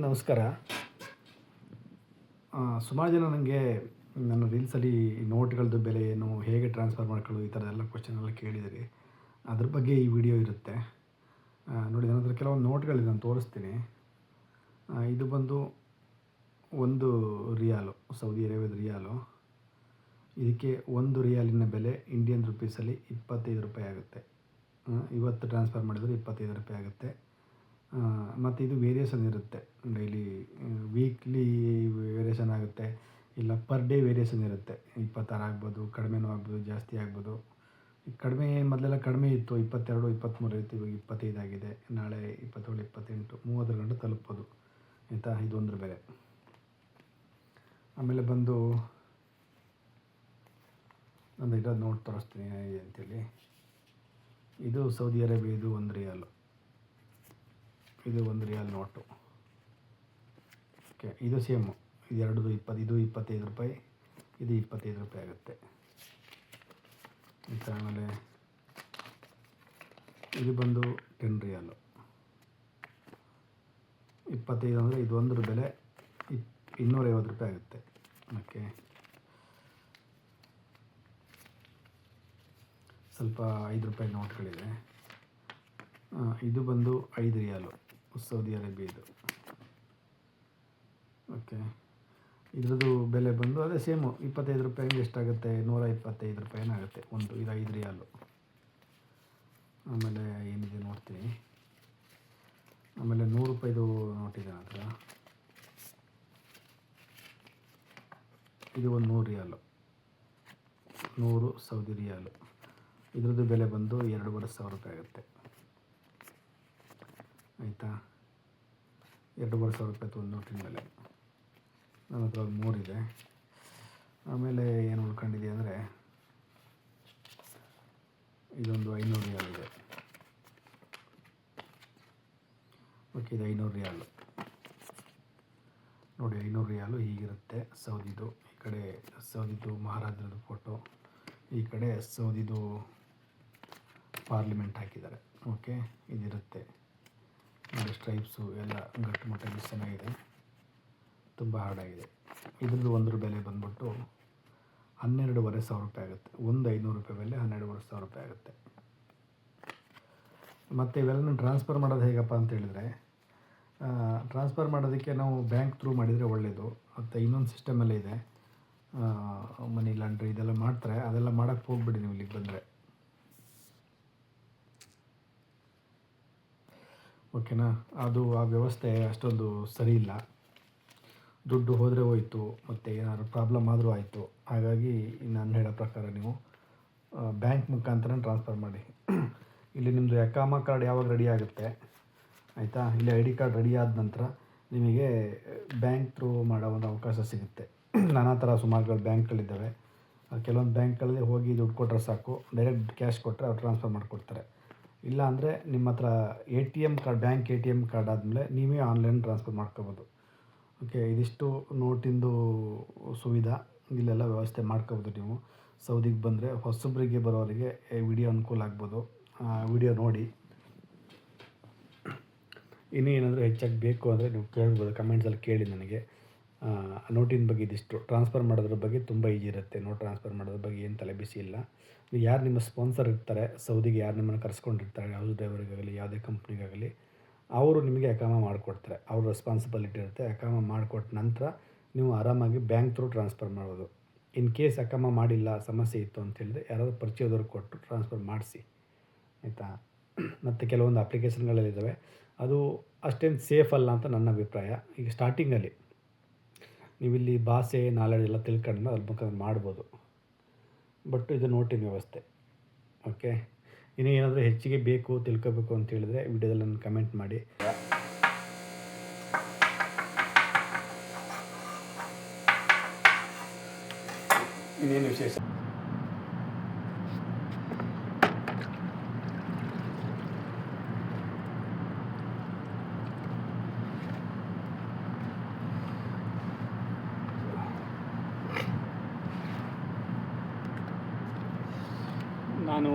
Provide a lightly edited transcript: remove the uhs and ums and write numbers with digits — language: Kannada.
ನಮಸ್ಕಾರ. ಸುಮಾರು ಜನ ನನಗೆ ನನ್ನ ರೀಲ್ಸಲ್ಲಿ ನೋಟ್ಗಳದ್ದು ಬೆಲೆ ಏನು, ಹೇಗೆ ಟ್ರಾನ್ಸ್ಫರ್ ಮಾಡ್ಕೊಳ್ಳೋದು, ಈ ಥರದ್ದೆಲ್ಲ ಕ್ವೆಶ್ಚನ್ ಎಲ್ಲ ಕೇಳಿದಿರಿ. ಅದ್ರ ಬಗ್ಗೆ ಈ ವಿಡಿಯೋ ಇರುತ್ತೆ. ನೋಡಿ, ನನ್ನ ಹತ್ರ ಕೆಲವೊಂದು ನೋಟ್ಗಳಿದೆ, ನಾನು ತೋರಿಸ್ತೀನಿ. ಇದು ಬಂದು 1 ರಿಯಾಲು, ಸೌದಿ ಅರೇಬಿಯಾದ ರಿಯಾಲು. ಇದಕ್ಕೆ 1 ರಿಯಾಲಿನ ಬೆಲೆ ಇಂಡಿಯನ್ ರುಪೀಸಲ್ಲಿ 25 ರೂಪಾಯಿ ಆಗುತ್ತೆ. ಇವತ್ತು ಟ್ರಾನ್ಸ್ಫರ್ ಮಾಡಿದರೆ 25 ರೂಪಾಯಿ ಆಗುತ್ತೆ. ಮತ್ತು ಇದು ವೇರಿಯೇಷನ್ ಇರುತ್ತೆ. ಡೈಲಿ, ವೀಕ್ಲಿ ವೇರಿಯೇಷನ್ ಆಗುತ್ತೆ, ಇಲ್ಲ ಪರ್ ಡೇ ವೇರಿಯೇಷನ್ ಇರುತ್ತೆ. 26 ಆಗ್ಬೋದು, ಕಡಿಮೆನೂ ಆಗ್ಬೋದು, ಜಾಸ್ತಿ ಆಗ್ಬೋದು. ಕಡಿಮೆ ಮೊದಲೆಲ್ಲ ಕಡಿಮೆ ಇತ್ತು, 22, 23 ಇತ್ತು. ಇವಾಗ 25 ಆಗಿದೆ. ನಾಳೆ 27, 28, 30 ಗಂಟೆ ತಲುಪೋದು. ಆಯಿತಾ, ಇದೊಂದ್ರ ಬೆಲೆ. ಆಮೇಲೆ ಬಂದು ಒಂದು ಇರೋದು ನೋಟ್ ತೋರಿಸ್ತೀನಿ ಏನಿದೆ ಅಂತೇಳಿ. ಇದು ಸೌದಿ ಅರೇಬಿಯಾದು 1 ರಿಯಾಲು. ಇದು 1 ರಿಯಾಲ್ ನೋಟು. ಓಕೆ, ಇದು ಸೇಮು. ಇದು 25 ರೂಪಾಯಿ, ಇದು 25 ರೂಪಾಯಿ ಆಗುತ್ತೆ. ಮತ್ತು ಆಮೇಲೆ ಇದು ಬಂದು 10 ರಿಯಾಲು. 25 ಅಂದರೆ ಇದು 1 ಬೆಲೆ 250 ರೂಪಾಯಿ ಆಗುತ್ತೆ. ಓಕೆ, ಸ್ವಲ್ಪ 5 ರೂಪಾಯಿ ನೋಟ್ಗಳಿದೆ. ಇದು ಬಂದು 5 ರಿಯಾಲು, ಸೌದಿ ಅರೇಬಿಯಾದು. ಓಕೆ, ಇದ್ರದ್ದು ಬೆಲೆ ಬಂದು ಅದೇ ಸೇಮು, 25 ರೂಪಾಯಿಗೆ ಎಷ್ಟಾಗುತ್ತೆ, 125 ರೂಪಾಯಿನಾಗುತ್ತೆ ಒಂದು. ಇದು 5 ರಿಯಾಲು. ಆಮೇಲೆ ಏನಿದೆ ನೋಡ್ತೀನಿ. ಆಮೇಲೆ 100 ರೂಪಾಯಿದು ನೋಟಿದೆ ನನ್ನ ಹತ್ರ. ಇದು ಒಂದು 100 ರಿಯಾಲು, 100 ಸೌದಿ ರಿಯಾಲು. ಇದ್ರದ್ದು ಬೆಲೆ ಬಂದು 2,500 ರೂಪಾಯಿ ಆಗುತ್ತೆ. ಆಯಿತಾ, 2,500 ರೂಪಾಯಿ ಒಂದು ನೋಟಿನ ಬೆಲೆ. ನನ್ನ ಹತ್ರ ಒಂದು 3 ಇದೆ. ಆಮೇಲೆ ಏನು ಉಳ್ಕೊಂಡಿದೆ ಅಂದರೆ ಇದೊಂದು 500 ರಿಯಾಲ್ ಇದೆ. ಓಕೆ, ಇದು 500 ರಿಯಾಲು. ನೋಡಿ, 500 ರಿಯಾಲು ಹೀಗಿರುತ್ತೆ ಸೌದಿದು. ಈ ಕಡೆ ಸೌದಿದು ಮಹಾರಾಜರದ್ದು ಫೋಟೋ, ಈ ಕಡೆ ಸೌದಿದು ಪಾರ್ಲಿಮೆಂಟ್ ಹಾಕಿದ್ದಾರೆ. ಓಕೆ, ಇದಿರುತ್ತೆ ನೋಡಿ. ಸ್ಟ್ರೈಪ್ಸು ಎಲ್ಲ ಗಟ್ಟುಮುಟ್ಟಾಗಿ ಚೆನ್ನಾಗಿದೆ, ತುಂಬ ಹಾರ್ಡಾಗಿದೆ. ಇದ್ರದ್ದು 1 ಬೆಲೆ ಬಂದ್ಬಿಟ್ಟು 12,500 ರೂಪಾಯಿ ಆಗುತ್ತೆ. ಒಂದು 500 ರೂಪಾಯಿ ಬೆಲೆ 12,500 ರೂಪಾಯಿ ಆಗುತ್ತೆ. ಮತ್ತು ಇವೆಲ್ಲನೂ ಟ್ರಾನ್ಸ್ಫರ್ ಮಾಡೋದು ಹೇಗಪ್ಪ ಅಂತ ಹೇಳಿದರೆ, ಟ್ರಾನ್ಸ್ಫರ್ ಮಾಡೋದಕ್ಕೆ ನಾವು ಬ್ಯಾಂಕ್ ಥ್ರೂ ಮಾಡಿದರೆ ಒಳ್ಳೆಯದು. ಮತ್ತು ಇನ್ನೊಂದು ಸಿಸ್ಟಮೆಲ್ಲ ಇದೆ, ಮನಿ ಲಾಂಡ್ರಿ ಇದೆಲ್ಲ ಮಾಡ್ತಾರೆ. ಅದೆಲ್ಲ ಮಾಡೋಕ್ಕೆ ಹೋಗ್ಬಿಡಿ ನೀವು ಇಲ್ಲಿಗೆ ಬಂದರೆ. ಓಕೆನಾ, ಅದು ಆ ವ್ಯವಸ್ಥೆ ಅಷ್ಟೊಂದು ಸರಿ ಇಲ್ಲ. ದುಡ್ಡು ಹೋದರೆ ಹೋಯಿತು, ಮತ್ತು ಏನಾದರೂ ಪ್ರಾಬ್ಲಮ್ ಆದರೂ ಆಯಿತು. ಹಾಗಾಗಿ ನಾನು ಹೇಳೋ ಪ್ರಕಾರ ನೀವು ಬ್ಯಾಂಕ್ ಮುಖಾಂತರ ಟ್ರಾನ್ಸ್ಫರ್ ಮಾಡಿ. ಇಲ್ಲಿ ನಿಮ್ಮದು ಎಕಾಮ ಕಾರ್ಡ್ ಯಾವಾಗ ರೆಡಿ ಆಗುತ್ತೆ, ಆಯಿತಾ, ಇಲ್ಲಿ ID ಕಾರ್ಡ್ ರೆಡಿ ಆದ ನಂತರ ನಿಮಗೆ ಬ್ಯಾಂಕ್ ಥ್ರೂ ಮಾಡೋ ಒಂದು ಅವಕಾಶ ಸಿಗುತ್ತೆ. ನಾನಾ ಥರ ಸುಮಾರು ಬ್ಯಾಂಕ್ಗಳಿದ್ದಾವೆ. ಕೆಲವೊಂದು ಬ್ಯಾಂಕಲ್ಲಿ ಹೋಗಿ ದುಡ್ಡು ಕೊಟ್ಟರೆ ಸಾಕು, ಡೈರೆಕ್ಟ್ ಕ್ಯಾಶ್ ಕೊಟ್ಟರೆ ಅವ್ರು ಟ್ರಾನ್ಸ್ಫರ್ ಮಾಡಿಕೊಡ್ತಾರೆ. ಇಲ್ಲ ಅಂದರೆ ನಿಮ್ಮ ಹತ್ರ ATM card, bank ATM card ಆದಮೇಲೆ ನೀವೇ ಆನ್ಲೈನ್ ಟ್ರಾನ್ಸ್ಫರ್ ಮಾಡ್ಕೋಬೋದು. ಓಕೆ, ಇದಿಷ್ಟು ನೋಟಿಂದು ಸುವಿಧಾ. ಇಲ್ಲೆಲ್ಲ ವ್ಯವಸ್ಥೆ ಮಾಡ್ಕೋಬೋದು ನೀವು. ಸೌದಿಗೆ ಬಂದರೆ ಹೊಸಬರಿಗೆ ಬರೋರಿಗೆ ವಿಡಿಯೋ ಅನುಕೂಲ ಆಗ್ಬೋದು. ವಿಡಿಯೋ ನೋಡಿ. ಇನ್ನೂ ಏನಾದರೂ ಹೆಚ್ಚಾಗಿ ಬೇಕು ಅಂದರೆ ನೀವು ಕೇಳ್ಬೋದು, ಕಮೆಂಟ್ಸಲ್ಲಿ ಕೇಳಿ ನನಗೆ. ನೋಟಿನ ಬಗ್ಗೆ ಇದಿಷ್ಟು. ಟ್ರಾನ್ಸ್ಫರ್ ಮಾಡೋದ್ರ ಬಗ್ಗೆ ತುಂಬ ಈಜಿ ಇರುತ್ತೆ. ನೋಟ್ ಟ್ರಾನ್ಸ್ಫರ್ ಮಾಡೋದ್ರ ಬಗ್ಗೆ ಏನು ತಲೆ ಬಿಸಿ ಇಲ್ಲ. ಯಾರು ನಿಮ್ಮ ಸ್ಪಾನ್ಸರ್ ಇರ್ತಾರೆ ಸೌದಿಗೆ, ಯಾರು ನಿಮ್ಮನ್ನು ಕರೆಸ್ಕೊಂಡಿರ್ತಾರೆ, ಹೌಸ್ ಡ್ರೈವರಿಗಾಗಲಿ ಯಾವುದೇ ಕಂಪ್ನಿಗಾಗಲಿ, ಅವರು ನಿಮಗೆ ಎಕಾಮ ಮಾಡಿಕೊಡ್ತಾರೆ. ಅವ್ರ ರೆಸ್ಪಾನ್ಸಿಬಿಲಿಟಿ ಇರುತ್ತೆ. ಎಕಾಮ ಮಾಡಿಕೊಟ್ಟ ನಂತರ ನೀವು ಆರಾಮಾಗಿ ಬ್ಯಾಂಕ್ ಥ್ರೂ ಟ್ರಾನ್ಸ್ಫರ್ ಮಾಡ್ಬೋದು. ಇನ್ ಕೇಸ್ ಎಕಾಮ ಮಾಡಿಲ್ಲ, ಸಮಸ್ಯೆ ಇತ್ತು ಅಂತೇಳಿದ್ರೆ ಯಾರಾದರೂ ಪರಿಚಯದವ್ರಿಗೆ ಕೊಟ್ಟು ಟ್ರಾನ್ಸ್ಫರ್ ಮಾಡಿಸಿ, ಆಯಿತಾ. ಮತ್ತು ಕೆಲವೊಂದು ಅಪ್ಲಿಕೇಶನ್ಗಳಿದ್ದಾವೆ, ಅದು ಅಷ್ಟೇನು ಸೇಫ್ ಅಲ್ಲ ಅಂತ ನನ್ನ ಅಭಿಪ್ರಾಯ. ಈಗ ಸ್ಟಾರ್ಟಿಂಗಲ್ಲಿ ನೀವಿಲ್ಲಿ ಭಾಷೆ ನಾಲೆಡ್ಜ್ ಎಲ್ಲ ತಿಳ್ಕೊಂಡು ಅದ್ರ ಮುಖಾಂತರ ಮಾಡ್ಬೋದು. ಬಟ್ ಇದು ನೋಟಿನ ವ್ಯವಸ್ಥೆ. ಓಕೆ, ಇನ್ನೂ ಏನಾದರೂ ಹೆಚ್ಚಿಗೆ ಬೇಕು, ತಿಳ್ಕೋಬೇಕು ಅಂತ ಹೇಳಿದ್ರೆ ವಿಡಿಯೋದಲ್ಲಿ ನನ್ನ ಕಮೆಂಟ್ ಮಾಡಿ. ಇನ್ನೇನು ವಿಶೇಷ? ನಾನು